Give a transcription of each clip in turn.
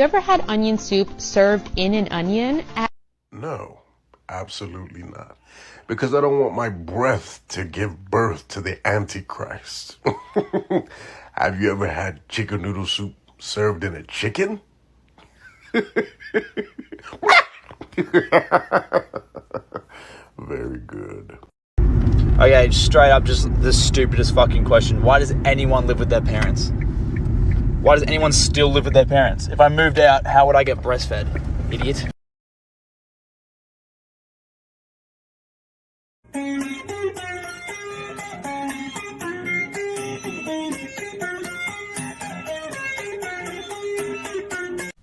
you ever had onion soup served in an onion? No, absolutely not. Because I don't want my breath to give birth to the Antichrist. Have you ever had chicken noodle soup served in a chicken? Very good. Okay, straight up, just the stupidest fucking question. Why does anyone live with their parents? Why does anyone still live with their parents? If I moved out, how would I get breastfed? Idiot.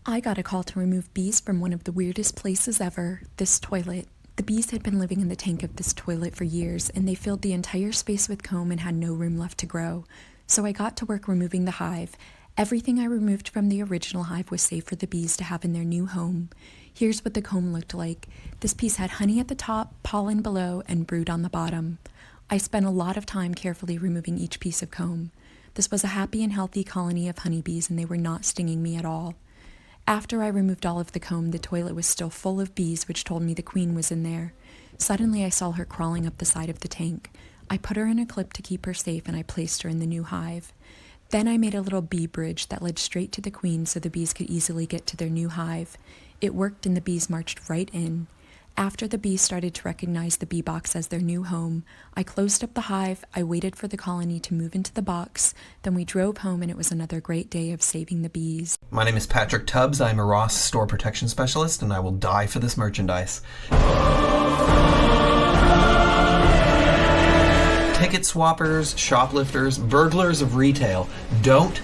I got a call to remove bees from one of the weirdest places ever, this toilet. The bees had been living in the tank of this toilet for years, and they filled the entire space with comb and had no room left to grow. So I got to work removing the hive. Everything I removed from the original hive was safe for the bees to have in their new home. Here's what the comb looked like. This piece had honey at the top, pollen below, and brood on the bottom. I spent a lot of time carefully removing each piece of comb. This was a happy and healthy colony of honeybees, and they were not stinging me at all. After I removed all of the comb, the toilet was still full of bees, which told me the queen was in there. Suddenly, I saw her crawling up the side of the tank. I put her in a clip to keep her safe, and I placed her in the new hive. Then I made a little bee bridge that led straight to the queen so the bees could easily get to their new hive. It worked, and the bees marched right in. After the bees started to recognize the bee box as their new home, I closed up the hive, I waited for the colony to move into the box, then we drove home, and it was another great day of saving the bees. My name is Patrick Tubbs. I'm a Ross store protection specialist, and I will die for this merchandise. Ticket swappers, shoplifters, burglars of retail, don't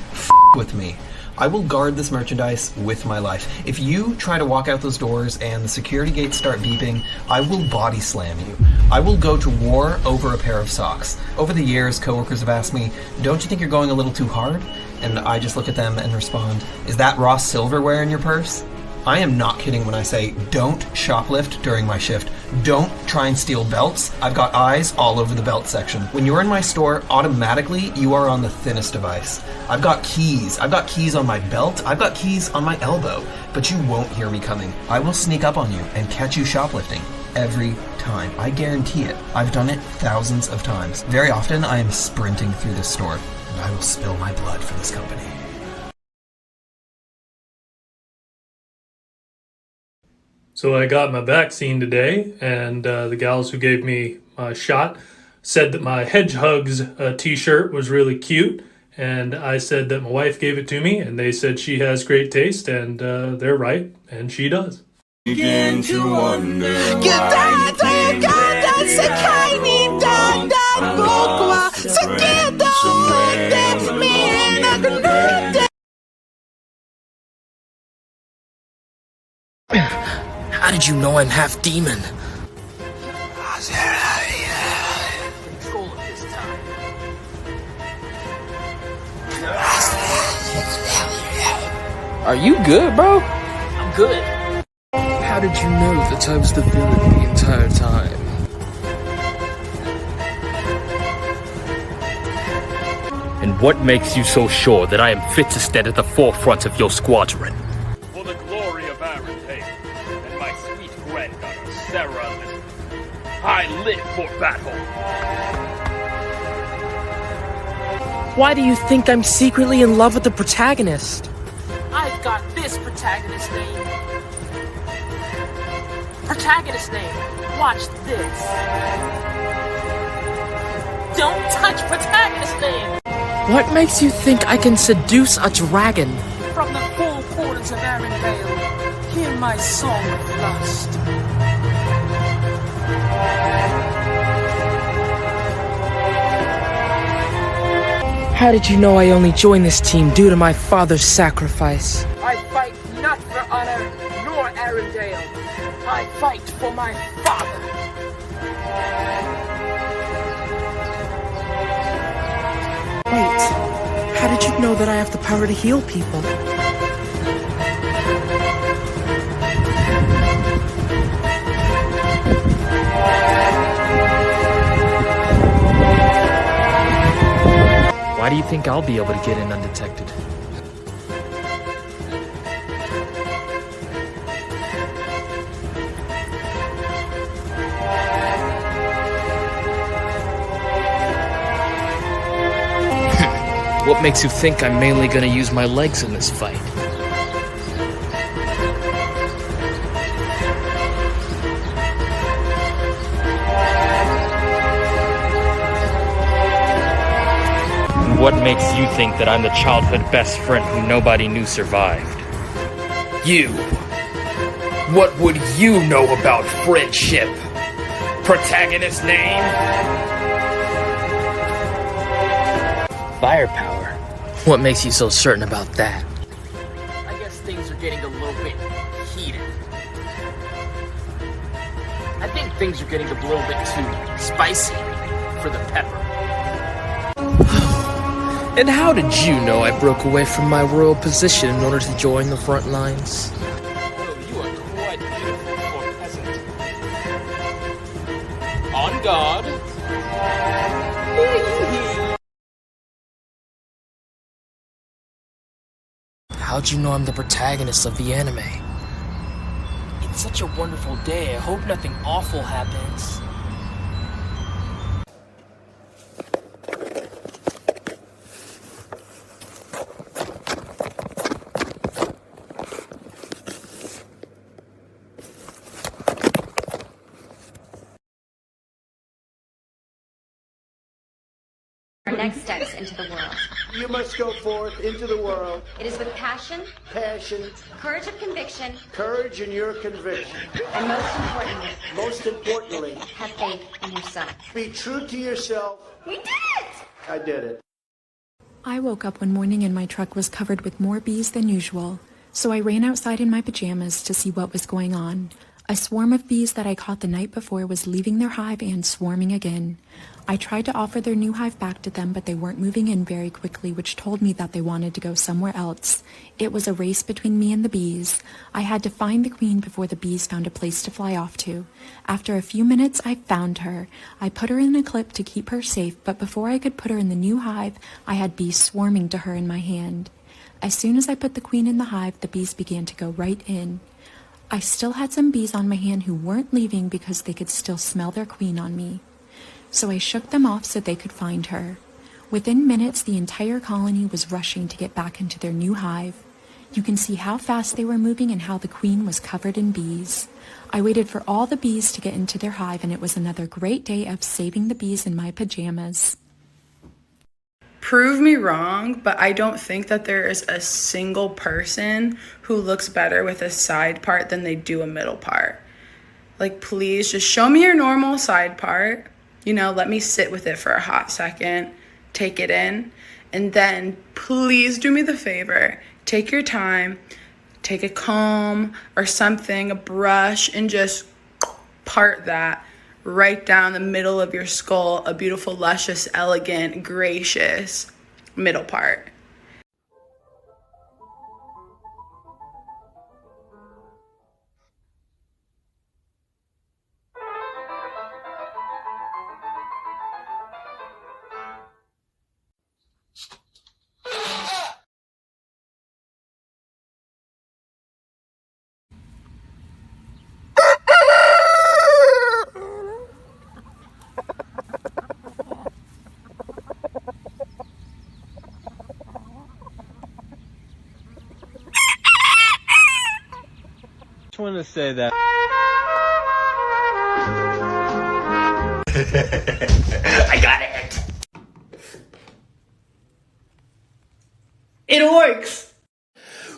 with me. I will guard this merchandise with my life. If you try to walk out those doors and the security gates start beeping, I will body slam you. I will go to war over a pair of socks. Over the years, coworkers have asked me, don't you think you're going a little too hard? And I just look at them and respond, is that Ross silverware in your purse? I am not kidding when I say don't shoplift during my shift. Don't try and steal belts. I've got eyes all over the belt section. When you're in my store, automatically you are on the thinnest of ice. I've got keys. I've got keys on my belt. I've got keys on my elbow. But you won't hear me coming. I will sneak up on you and catch you shoplifting. Every time. I guarantee it. I've done it thousands of times. Very often I am sprinting through this store, and I will spill my blood for this company. So I got my vaccine today, and the gals who gave me my shot said that my Hedgehogs t-shirt was really cute, and I said that my wife gave it to me, and they said she has great taste, and they're right, and she does. Begin to wonder How did you know I'm half demon? Control it this time. Are you good, bro? I'm good. How did you know that I was the villain the entire time? And what makes you so sure that I am fit to stand at the forefront of your squadron? For the glory of Arendelle and my sweet granddaughter, Sarah Elizabeth, I live for battle. Why do you think I'm secretly in love with the protagonist? I've got this protagonist name. Protagonist name. Watch this. Don't touch protagonist name. What makes you think I can seduce a dragon? From the four corners of Arendelle, hear my song of lust. How did you know I only joined this team due to my father's sacrifice? I fight not for honor nor Arendelle. I fight for my father. Wait, how did you know that I have the power to heal people? Why do you think I'll be able to get in undetected? What makes you think I'm mainly gonna use my legs in this fight? What makes you think that I'm the childhood best friend who nobody knew survived? You. What would you know about friendship? Protagonist name? Firepower. What makes you so certain about that? I guess things are getting a little bit heated. I think things are getting a little bit too spicy for the pepper. And how did you know I broke away from my royal position in order to join the front lines? Oh, you are quite beautiful for a peasant. On guard. How'd you know I'm the protagonist of the anime? It's such a wonderful day. I hope nothing awful happens. Our next steps into the world. You must go forth into the world. It is with passion, courage of conviction, courage in your conviction, and most importantly, have faith in yourself. Be true to yourself. We did it! I did it. I woke up one morning and my truck was covered with more bees than usual, so I ran outside in my pajamas to see what was going on. A swarm of bees that I caught the night before was leaving their hive and swarming again. I tried to offer their new hive back to them, but they weren't moving in very quickly, which told me that they wanted to go somewhere else. It was a race between me and the bees. I had to find the queen before the bees found a place to fly off to. After a few minutes, I found her. I put her in a clip to keep her safe, but before I could put her in the new hive, I had bees swarming to her in my hand. As soon as I put the queen in the hive, the bees began to go right in. I still had some bees on my hand who weren't leaving because they could still smell their queen on me. So I shook them off so they could find her. Within minutes, the entire colony was rushing to get back into their new hive. You can see how fast they were moving and how the queen was covered in bees. I waited for all the bees to get into their hive, and it was another great day of saving the bees in my pajamas. Prove me wrong, but I don't think that there is a single person who looks better with a side part than they do a middle part. Like, please just show me your normal side part. You know, let me sit with it for a hot second, take it in, and then please do me the favor. Take your time, take a comb or something, a brush, and just part that right down the middle of your skull, a beautiful, luscious, elegant, gracious middle part. I just want to say that I got it. It works.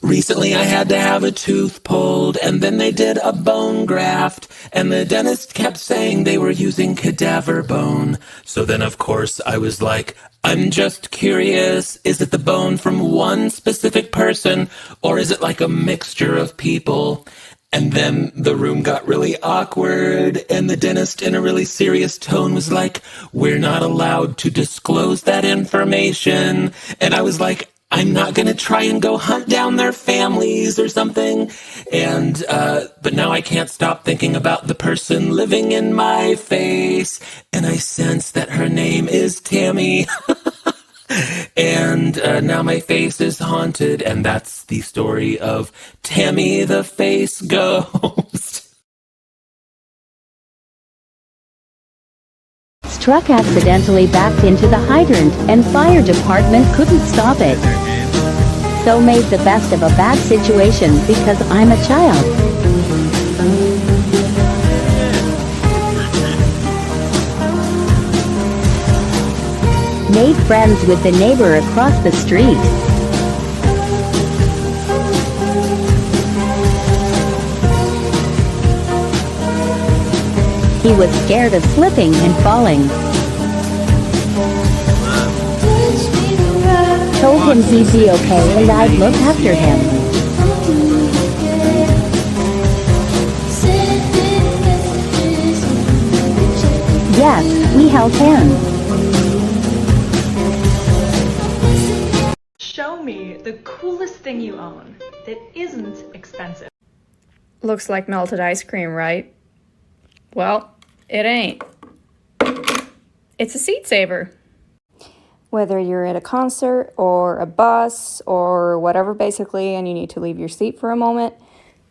Recently I had to have a tooth pulled, and then they did a bone graft, and the dentist kept saying they were using cadaver bone. So then of course I was like, I'm just curious, is it the bone from one specific person, or is it like a mixture of people? And then the room got really awkward, and the dentist in a really serious tone was like, we're not allowed to disclose that information. And I was like, I'm not going to try and go hunt down their families or something. And, but now I can't stop thinking about the person living in my face. And I sense that her name is Tammy. And now my face is haunted, and that's the story of Tammy the Face Ghost. It's truck accidentally backed into the hydrant and fire department couldn't stop it. So made the best of a bad situation because I'm a child. Made friends with the neighbor across the street. He was scared of slipping and falling. Told him he'd be okay and I'd look after him. Yes, we held hands. Show me the coolest thing you own that isn't expensive. Looks like melted ice cream, right? Well, it ain't. It's a seat saver. Whether you're at a concert or a bus or whatever basically and you need to leave your seat for a moment,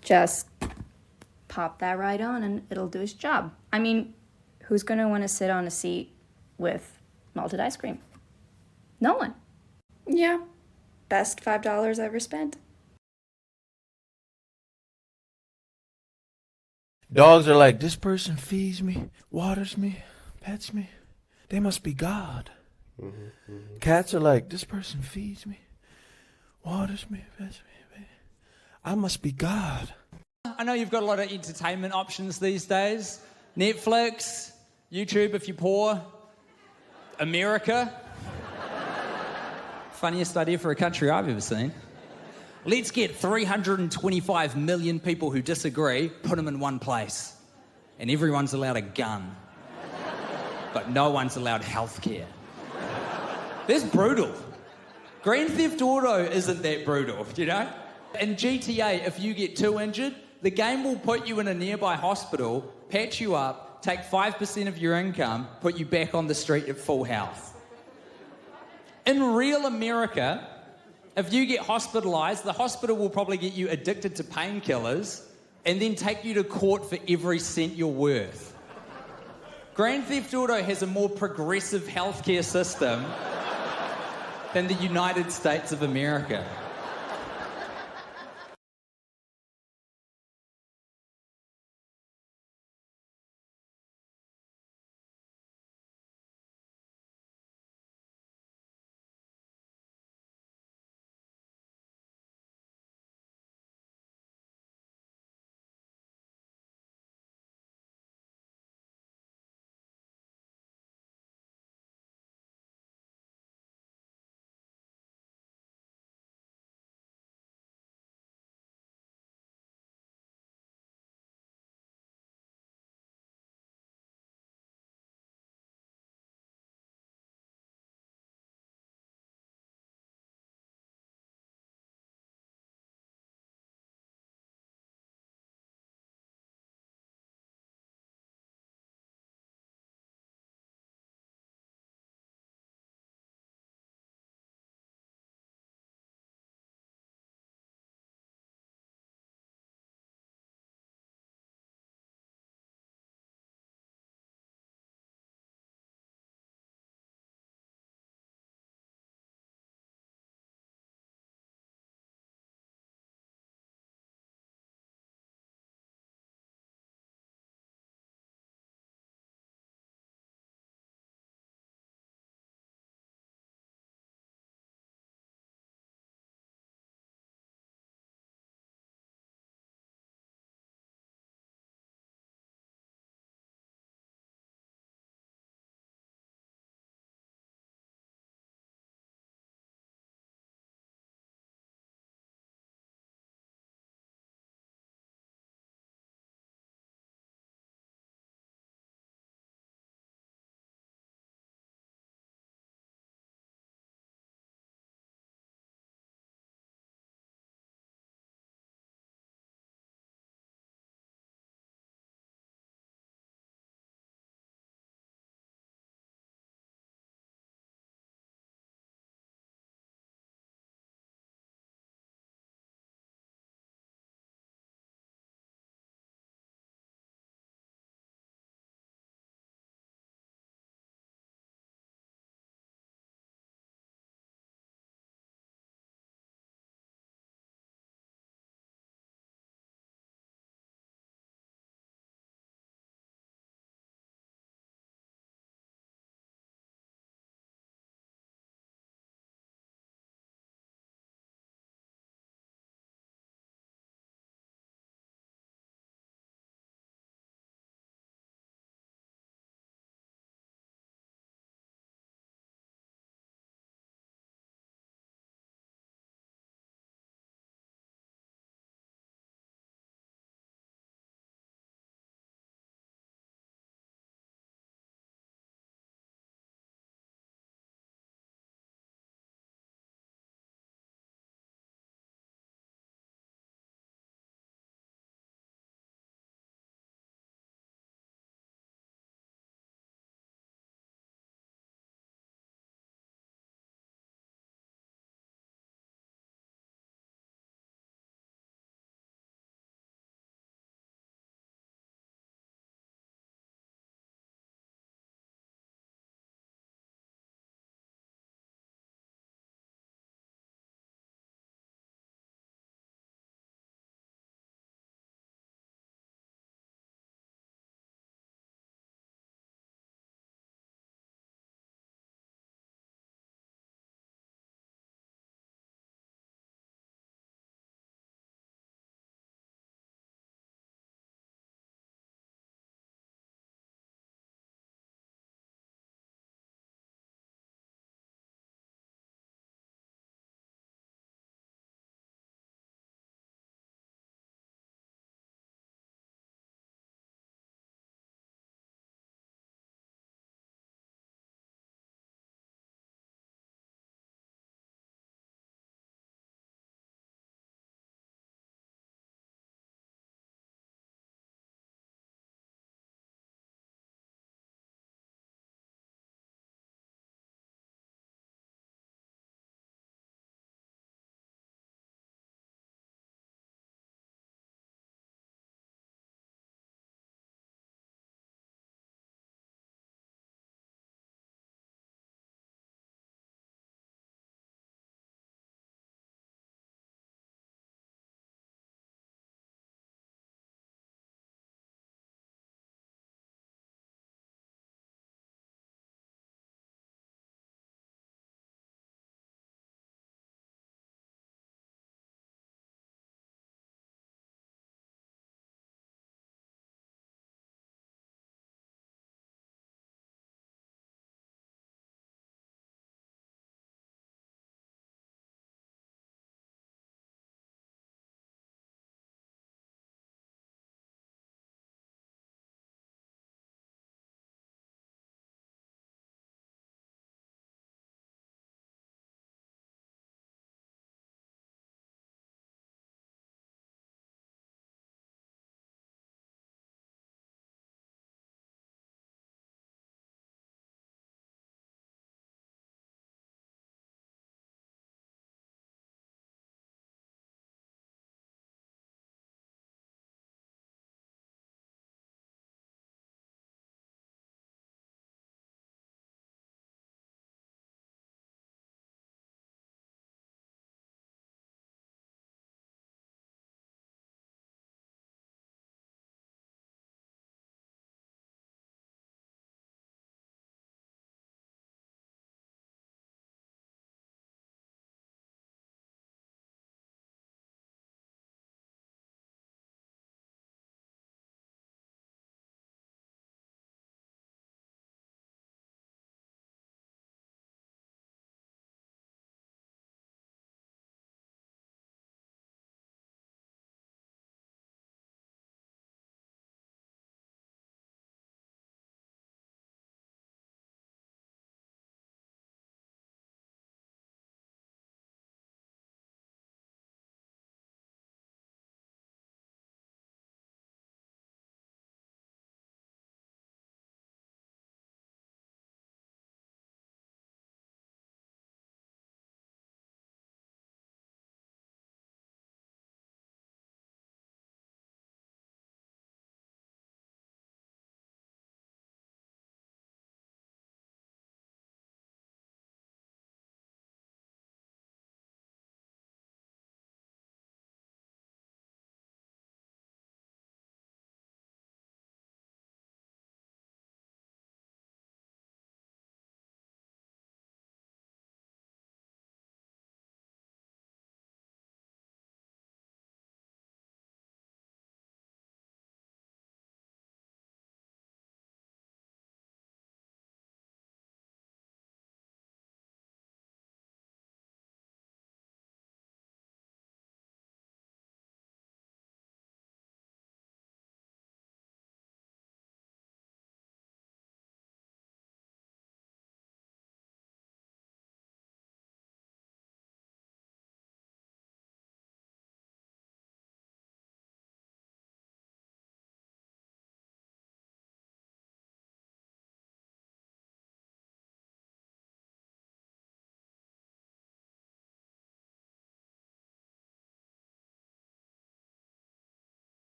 just pop that right on and it'll do its job. I mean, who's going to want to sit on a seat with melted ice cream? No one. Yeah, best $5 ever spent. Dogs are like, this person feeds me, waters me, pets me. They must be God. Cats are like, this person feeds me, waters me, pets me. I must be God. I know you've got a lot of entertainment options these days. Netflix, YouTube if you're poor, America. Funniest idea for a country I've ever seen. Let's get 325 million people who disagree, put them in one place. And everyone's allowed a gun. But no one's allowed healthcare. That's brutal. Grand Theft Auto isn't that brutal, you know? In GTA, if you get too injured, the game will put you in a nearby hospital, patch you up, take 5% of your income, put you back on the street at full health. In real America, if you get hospitalized, the hospital will probably get you addicted to painkillers and then take you to court for every cent you're worth. Grand Theft Auto has a more progressive healthcare system than the United States of America.